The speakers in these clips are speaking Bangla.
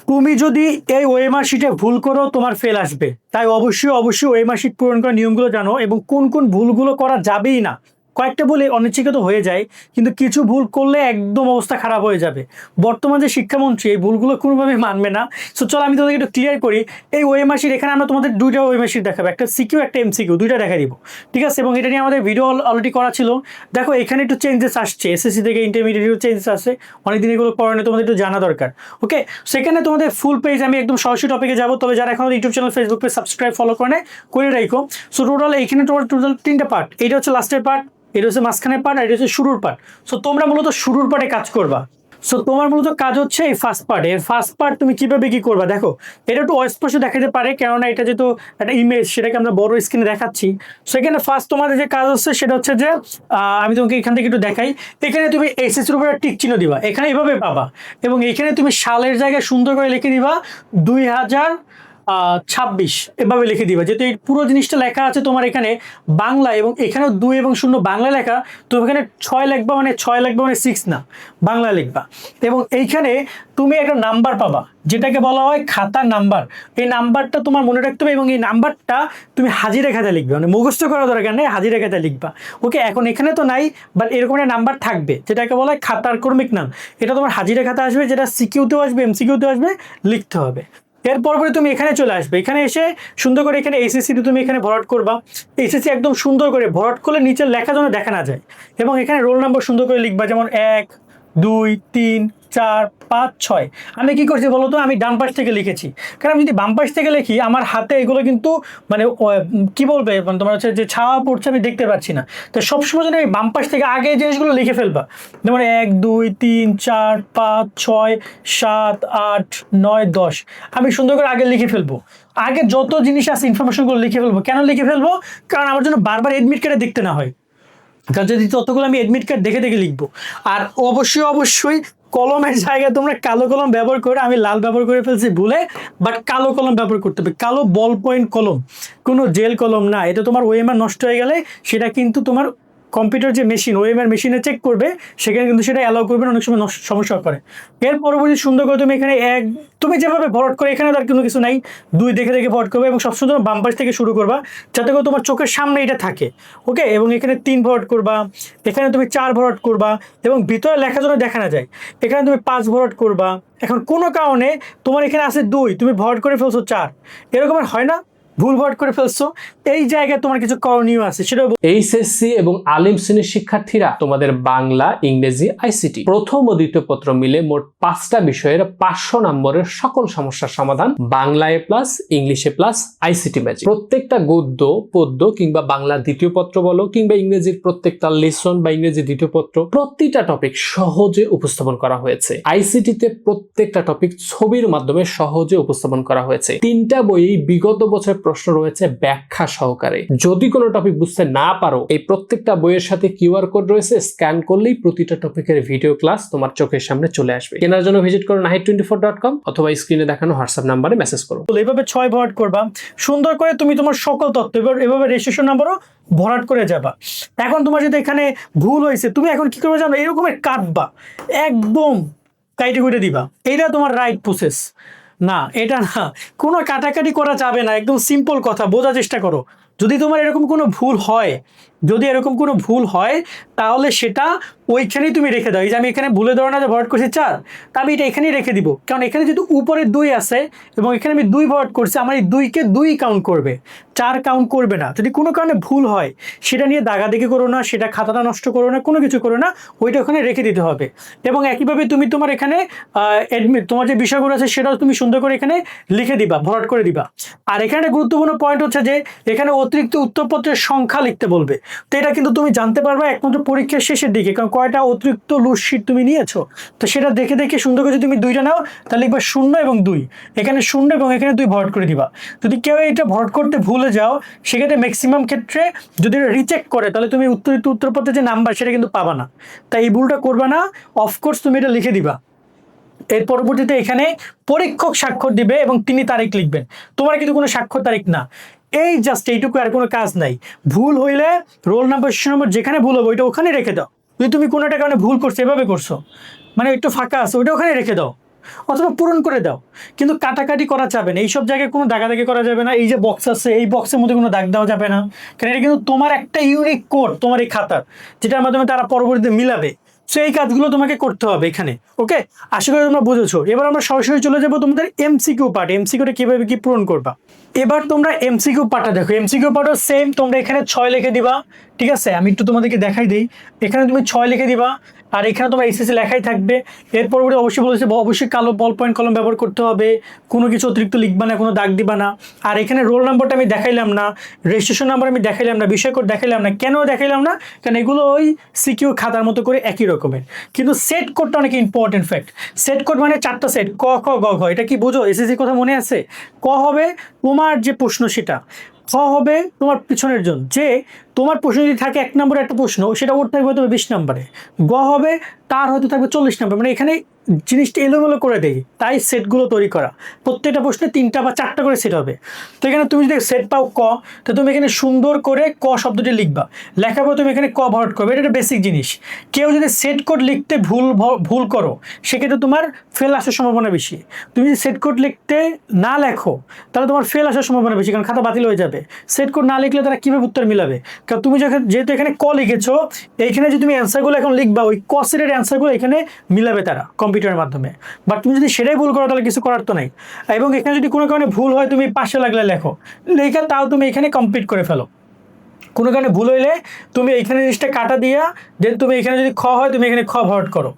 তুমি যদি এই ওএমআর শিটে ভুল করো তোমার ফেল আসবে, তাই অবশ্যই অবশ্যই ওএমআর শিট পূরণ করার নিয়মগুলো জানো এবং কোন কোন ভুলগুলো করা যাবেই না। কয়েকটা ভুল অনিচ্ছাকৃত হয়ে যায়, কিন্তু কিছু ভুল করলে একদম অবস্থা খারাপ হয়ে যাবে। বর্তমান যে শিক্ষামন্ত্রী এই ভুলগুলো কোনোভাবেই মানবে না। সো চলো আমি তোমাদেরকে একটু ক্লিয়ার করি। এই ওএমআর শিট এখানে আমরা তোমাদের দুইটা ওএমআর শিট দেখাবো, একটা সিকিউ একটা এমসিকিউ, দুইটা দেখা দিব, ঠিক আছে? এবং এটা নিয়ে আমাদের ভিডিও অলরেডি করা ছিল। দেখো এখানে একটু চেঞ্জেস আসছে, এসএসসি থেকে ইন্টারমিডিয়েট চেঞ্জেস আসছে, অনেকদিন এগুলো পড়ানো তোমাদের একটু জানা দরকার। ওকে, সেখানে তোমাদের ফুল পেজ আমি একদম সরাসরি টপিকে যাবো, তবে যারা এখন YouTube channel Facebook page subscribe follow করে রাখো। সো টোটাল এইখানে তোমার টোটাল 3টা পার্ট, এটা হচ্ছে লাস্টের পার্ট, এটা হচ্ছে মাঝখানের পার্ট, আর এটা হচ্ছে শুরুর পার্ট। সো তোমরা মূলত শুরুর পার্টে কাজ করবা। সো তোমার মূলত কাজ হচ্ছে এই ফার্স্ট পার্ট। এর ফার্স্ট পার্ট তুমি কিভাবে কি করবা দেখো, এটা একটু অস্পষ্ট দেখাতে পারে, কেননা এটা যেহেতু একটা ইমেজ সেটাকে আমরা বড় স্ক্রিনে দেখাচ্ছি। সেখানে ফার্স্ট তোমাদের যে কাজ হচ্ছে সেটা হচ্ছে যে আমি তোমাকে এখান থেকে একটু দেখাই। এখানে তুমি এসএসসির উপরে টিক চিহ্ন দিবা, এখানে এভাবে পাবা, এবং এখানে তুমি সালের জায়গায় সুন্দর করে লিখে দিবা 2026 এভাবে লিখে দিবা। যেহেতু এই পুরো জিনিসটা লেখা আছে তোমার এখানে বাংলা, এবং এখানেও 2 এবং 0 বাংলা লেখা, তো এখানে 6 লিখবা, মানে 6 লিখবা মানে 6 না, বাংলা লিখবা। এবং এইখানে তুমি একটা নাম্বার পাবা যেটাকে বলা হয় খাতার নাম্বার। এই নাম্বারটা তোমার মনে রাখতে হবে, এবং এই নাম্বারটা তুমি হাজিরা খাতায় লিখবে, মানে মুখস্থ করার দরকার নেই, হাজিরা খাতায় লিখবা। ওকে, এখন এখানে তো নাই, বাট এরকম একটা নাম্বার থাকবে যেটাকে বলা হয় খাতার ক্রমিক নাম। এটা তোমার হাজিরা খাতা আসবে, যেটা সিকিউতেও আসবে এমসিকিউতেও আসবে, লিখতে হবে। এর পরপরে তুমি এখানে চলে আসবে, এখানে এসে সুন্দর করে এখানে এসএসসি তুমি এখানে ভরাট করবা। এসএসসি একদম সুন্দর করে ভরাট করলে নিচের লেখা যেন দেখা না যায়, এবং এখানে রোল নাম্বার সুন্দর করে লিখবা, যেমন 1 2 3 4 5 6। আমি কি করছি বলো তো, আমি ডান পাশ থেকে লিখেছি, কারণ আমি যদি বাম পাশ থেকে লিখি আমার হাতে এগুলো কিন্তু মানে কি বলবে, মানে তোমার হচ্ছে যে ছাওয়া পড়ছে আমি দেখতে পাচ্ছি না। তো সবসময় যেন আমি বাম পাশ থেকে আগে জিনিসগুলো লিখে ফেলবা, যেমন 1 2 3 4 5 6 7 8 9 10। আমি সুন্দর করে আগে লিখে ফেলবো, আগে যত জিনিস আছে ইনফরমেশনগুলো লিখে ফেলবো। কেন লিখে ফেলবো? কারণ আমার জন্য বারবার এডমিট কার্ডে দেখতে না হয়, কারণ যদি ততগুলো আমি এডমিট কার্ড দেখে দেখে লিখবো। আর অবশ্যই অবশ্যই কলমের জায়গায় তোমরা কালো কলম ব্যবহার করে, আমি লাল ব্যবহার করে ফেলছি ভুলে, বাট কালো কলম ব্যবহার করতে হবে, কালো বল পয়েন্ট কলম, কোনো জেল কলম না। এটা তোমার ওএমআর নষ্ট হয়ে গেলে সেটা কিন্তু তোমার কম্পিউটার যে মেশিন ওএমআর মেশিনে চেক করবে, সেখানে কিন্তু সেটা অ্যালাউ করবে না, অনেক সময় সমস্যা করে। এর পরবর্তী সুন্দর করে তুমি এখানে তুমি যেভাবে ভরাট করে, এখানে তার কোনো কিছু নাই, 2 দেখে দেখে ভরাট করবে, এবং সবসময় তোমার বাম পাশ থেকে শুরু করবা, যাতে করে তোমার চোখের সামনে এটা থাকে। ওকে, এবং এখানে 3 ভরাট করবা, এখানে তুমি 4 ভরাট করবা, এবং ভিতরে লেখা যেন দেখা না যায়, এখানে তুমি 5 ভরাট করবা। এখন কোনো কারণে তোমার এখানে আছে 2, তুমি ভরাট করে ফেলছো 4, এরকম হয় না, ভুল ভরাট করে ফেলছো, এই জায়গায় তোমার কিছু করণীয় আছে, সেটা এইচএসসি এবং আলিম শ্রেণীর শিক্ষার্থীরা তোমাদের বাংলা, ইংরেজি, আইসিটি প্রথম ও দ্বিতীয় পত্র মিলে মোট 5টা বিষয়ের 500 নম্বরের সকল সমস্যার সমাধান বাংলা এ প্লাস, ইংলিশে প্লাস, আইসিটি ম্যাজিক। প্রত্যেকটা গদ্য পদ্য কিংবা বাংলা দ্বিতীয় পত্র বলো কিংবা ইংরেজির প্রত্যেকটা লেসন বা ইংরেজি দ্বিতীয় পত্র, প্রতিটা টপিক সহজে উপস্থাপন করা হয়েছে। আইসিটিতে প্রত্যেকটা টপিক ছবির মাধ্যমে সহজে উপস্থাপন করা হয়েছে। 3টা বইয়েই বিগত বছর প্রশ্ন রয়েছে ব্যাখ্যা সহকারে। যদি কোনো টপিক বুঝতে না পারো, এই প্রত্যেকটা বইয়ের সাথে কিউআর কোড রয়েছে, স্ক্যান করলেই প্রতিটা টপিকের ভিডিও ক্লাস তোমার চোখের সামনে চলে আসবে। কেনার জন্য ভিজিট করো nahid24.com অথবা স্ক্রিনে দেখানো হোয়াটসঅ্যাপ নাম্বারে মেসেজ করো। এইভাবে 6 ভরাট করবা, সুন্দর করে তুমি তোমার সকল তথ্য এভাবে রেজিস্ট্রেশন নাম্বারও ভরাট করে যাবা। এখন তোমার যদি এখানে ভুল হয়েছে, তুমি এখন কি করবে জানো, এরকমের কাটবা, একদম কাইটে করে দিবা, এইটা তোমার রাইট প্রসেস না, এটা না, কোনো কাটাকাটি করা যাবে না, একদম সিম্পল কথা, বোঝার চেষ্টা করো। যদি তোমার এরকম কোনো ভুল হয়, যদি এরকম কোনো ভুল হয়, তাহলে সেটা ওইখানেই তুমি রেখে দাও। এই যে আমি এখানে ভুলে ধরো না যে ভরাট করছি 4, তা আমি এটা এখানেই রেখে দিব, কারণ এখানে যেহেতু উপরে 2 আছে এবং এখানে আমি 2 ভরাট করছি, আমার এই 2কে 2 কাউন্ট করবে, 4 কাউন্ট করবে না। যদি কোনো কারণে ভুল হয় সেটা নিয়ে দাগাদাগি করো না, সেটা খাতাটা নষ্ট করো না, কোনো কিছু করো না, ওইটা ওখানে রেখে দিতে হবে। এবং একইভাবে তুমি তোমার এখানে তোমার যে বিষয়গুলো আছে সেটাও তুমি সুন্দর করে এখানে লিখে দিবা, ভরাট করে দিবা। আর এখানে একটা গুরুত্বপূর্ণ পয়েন্ট হচ্ছে যে এখানে অতিরিক্ত উত্তরপত্রের সংখ্যা লিখতে বলবে। তো এটা কিন্তু তুমি জানতে পারবে একমাত্র পরীক্ষার শেষের দিকে, কারণ কয়টা অতিরিক্ত লুজ শিট তুমি নিয়েছো। তো সেটা দেখে দেখে সুন্দর করে তুমি 2টা নাও, তাহলে লিখবা 0 এবং 2, এখানে 0 এবং এখানে 2 ভরাট করে দিবা। যদি কেউ এটা ভরাট করতে ভুলে যাও, সেক্ষেত্রে ম্যাক্সিমাম ক্ষেত্রে যদি রিচেক করে, তাহলে তুমি উত্তরপত্রের যে নাম্বার সেটা কিন্তু পাবা না। তাই এই ভুলটা করবা না, অফকোর্স তুমি এটা লিখে দিবা। এর পরবর্তীতে এখানে পরীক্ষক স্বাক্ষর দিবে এবং তিনি তারিখ লিখবেন, তোমার কিন্তু কোনো স্বাক্ষর তারিখ না। এই জাস্ট এইটুকু, আর কোনো কাজ নাই। ভুল হইলে রোল নাম্বার, নম্বর যেখানে ভুল হবে ওইটা ওখানে রেখে দাও। যদি তুমি কোনো একটা কারণে ভুল করছো, এভাবে করছো, মানে একটু ফাঁকা আছে, ওইটা ওখানে রেখে দাও। অথবা পূরণ করে দাও, কিন্তু কাটাকাটি করা যাবে না, এইসব জায়গায় কোনো দাগাদাগি করা যাবে না। এই যে বক্স আছে এই বক্সের মধ্যে কোনো দাগ দেওয়া যাবে না, কারণ এটা কিন্তু তোমার একটা ইউনিক কোড তোমার এই খাতার, যেটার মাধ্যমে তারা পরবর্তীতে মিলাবে। সো এই কাজগুলো তোমাকে করতে হবে এখানে। ওকে, আশা করি তোমরা বুঝেছো। এবার আমরা সরাসরি চলে যাবো তোমাদের এমসিকিউ পার্ট, এমসিকিউটা কিভাবে কি পূরণ করবা। এবার তোমরা এমসিকিউ পার্টটা দেখো। এমসিকিউ পার্টও সেম, তোমরা এখানে 6 লিখে দিবা। ঠিক আছে, আমি একটু তোমাদেরকে দেখাই দিই। এখানে তুমি 6 লিখে দিবা, আর এখানে তোমার এসএসসি লেখাই থাকবে। এর পরবর্তী অবশ্যই বলেছে অবশ্যই কালো বল পয়েন্ট কলম ব্যবহার করতে হবে, কোনো কিছু অতিরিক্ত লিখবা না, কোনো দাগ দিবা না। আর এখানে রোল নাম্বারটা আমি দেখাইলাম না, রেজিস্ট্রেশন নাম্বার আমি দেখাইলাম না, বিষয় কোড দেখাইলাম না। কেন দেখাইলাম না? কারণ এগুলো ওই সিকিউ খাতার মতো করে একই রকমের, কিন্তু সেট কোডটা অনেক ইম্পর্টেন্ট ফ্যাক্ট। সেট কোড মানে 4টা সেট, ক খ গ ঘ। এটা কি বুঝো? এসএসসি কথা মনে আছে? ক হবে তোমার যে প্রশ্ন সেটা, খ হবে তোমার পিছনের জন, যে তোমার প্রশ্ন যদি থাকে 1 নম্বরে একটা প্রশ্ন, সেটা ওর থাকবে হয়তো 20 নম্বরে। গ হবে তার হয়তো থাকবে 40 নম্বর। মানে এখানে জিনিসটা এলোমেলো করে দেয়, তাই সেটগুলো তৈরি করা। প্রত্যেকটা প্রশ্নে 3টা বা 4টা করে সেট হবে। তো এখানে তুমি যদি সেট পাও ক, তো তুমি এখানে সুন্দর করে ক শব্দটি লিখবা। লেখার পর তুমি এখানে ক ভরাট করবে, এটা একটা বেসিক জিনিস। কেউ যদি সেট কোড লিখতে ভুল করো, সেক্ষেত্রে তোমার ফেল আসার সম্ভাবনা বেশি। তুমি যদি সেট কোড লিখতে না লেখো, তাহলে তোমার ফেল আসার সম্ভাবনা বেশি, কারণ খাতা বাতিল হয়ে যাবে। সেট কোড না লিখলে তারা কীভাবে উত্তর মিলাবে? কারণ তুমি যেহেতু এখানে ক লিখেছো, এইখানে যদি তুমি অ্যান্সারগুলো এখন লিখবা, ওই ক সেটের অ্যান্সারগুলো এখানে মিলাবে তারা কম্পিউটারের মাধ্যমে। বাট তুমি যদি সেটাই ভুল করো, তাহলে কিছু করার তো নাই। এবং এখানে যদি কোনো কারণে ভুল হয়, তুমি পাশে লাগলে লেখো, লেখা তাও তুমি এখানে কমপ্লিট করে ফেলো। কোনো কারণে ভুল হইলে তুমি এখানে জিনিসটা কাটা দিয়া দেন তুমি এখানে যদি খ হয়, তুমি এখানে খ ভরাট করো।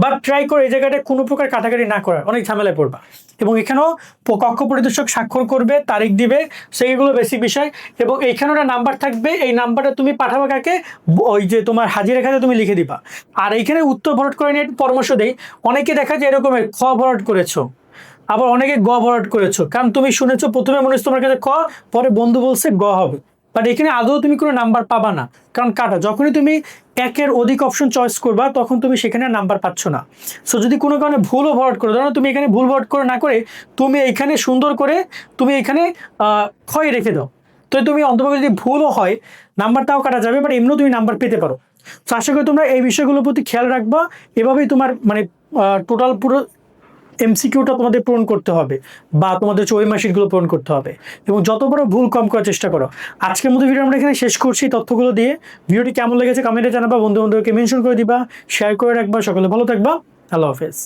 বাট ট্রাই করো এই জায়গাটা কোনো প্রকার কাটাকাটি না করার, অনেক ঝামেলায় পড়বা। এবং এখানেও কক্ষ পরিদর্শক স্বাক্ষর করবে, তারিখ দিবে, সেইগুলো বেসিক বিষয়। এবং এইখানে একটা নাম্বার থাকবে, এই নাম্বারটা তুমি পাঠাবে কাকে? ওই যে তোমার হাজিরা খাতে তুমি লিখে দিবা। আর এইখানে উত্তর ভরাট করে নিয়ে পরামর্শ দেই, অনেকে দেখা যায় এরকমের খ ভরাট করেছো, আবার অনেকে গ ভরাট করেছো, কারণ তুমি শুনেছো প্রথমে মনে হচ্ছে তোমার কাছে খ, পরে বন্ধু বলছে গ হবে। বাট এখানে আদৌ তুমি কোনো নাম্বার পাবা না, কারণ কাটা। যখনই তুমি 1-এর অধিক অপশন চয়েস করবা, তখন তুমি সেখানে নাম্বার পাচ্ছ না। সো যদি কোনো কারণে ভুলও ভরাট করো, ধরো তুমি এখানে ভুল ভরাট করে না করে তুমি এইখানে সুন্দর করে তুমি এখানে ক্ষয় রেখে দাও, তো তুমি অন্তত যদি ভুলও হয় নাম্বারটাও কাটা যাবে, বাট এমনিও তুমি নাম্বার পেতে পারো। তো আশা করি তোমরা এই বিষয়গুলোর প্রতি খেয়াল রাখবা। এভাবেই তোমার মানে টোটাল পুরো এমসিকিউটা তোমাদের পূরণ করতে হবে, বা তোমাদের চৈমাসিকগুলো পূরণ করতে হবে, এবং যত বড় ভুল কম করার চেষ্টা করো। আজকের মতো ভিডিও আমরা এখানে শেষ করছি তথ্যগুলো দিয়ে। ভিডিওটি কেমন লেগেছে কমেন্টে জানাবা, বন্ধু বান্ধবকে মেনশন করে দিবা, শেয়ার করে রাখবা। সকলে ভালো থাকবা, আল্লাহ হাফেজ।